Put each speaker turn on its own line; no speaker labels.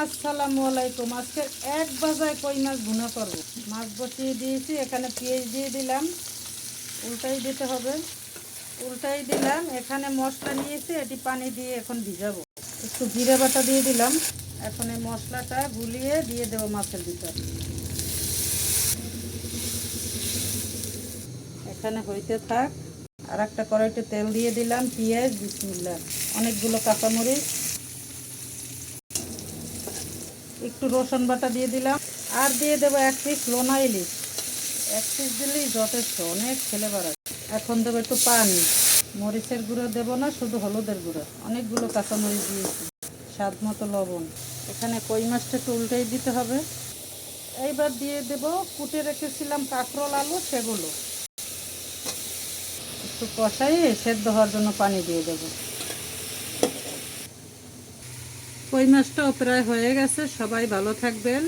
আসসালামু আলাইকুম। আজকে এক বাজায় কই মাছ ভুনা করব। মাছ বসিয়ে দিয়েছি, এখানে পেঁয়াজ দিয়ে দিলাম, উল্টাই দিতে হবে, উল্টাই দিলাম। এখানে মশলা নিয়েছি, এটি পানি দিয়ে এখন ভিজাবো। একটু জিরে বাটা দিয়ে দিলাম। এখন এই মশলাটা গুলিয়ে দিয়ে দেবো মাছের ভিতর। এখানে হইতে থাক। আর একটা কড়াইতে তেল দিয়ে দিলাম, পেঁয়াজ, বিসমিল্লাহ, অনেকগুলো কাঁচামরিচ, একটু রসুন বাটা দিয়ে দিলাম, আর দিয়ে দেবো 1 পিস লোনা ইলিশ। 1 পিস দিলেই যথেষ্ট, অনেক ছেলে বাড়ায়। এখন দেবো একটু পানি। মরিচের গুঁড়ো দেবো না, শুধু হলুদের গুঁড়ো। অনেকগুলো কাঁচামরিচ দিয়েছি, স্বাদ মতো লবণ। এখানে কই মাছটা একটু উল্টাই দিতে হবে। এইবার দিয়ে দেবো কুটে রেখেছিলাম কাঁকরোল, আলু, সেগুলো একটু কষাই সেদ্ধ হওয়ার জন্য পানি দিয়ে দেবো। কই মাছটাও প্রায় হয়ে গেছে। সবাই ভালো থাকবেন।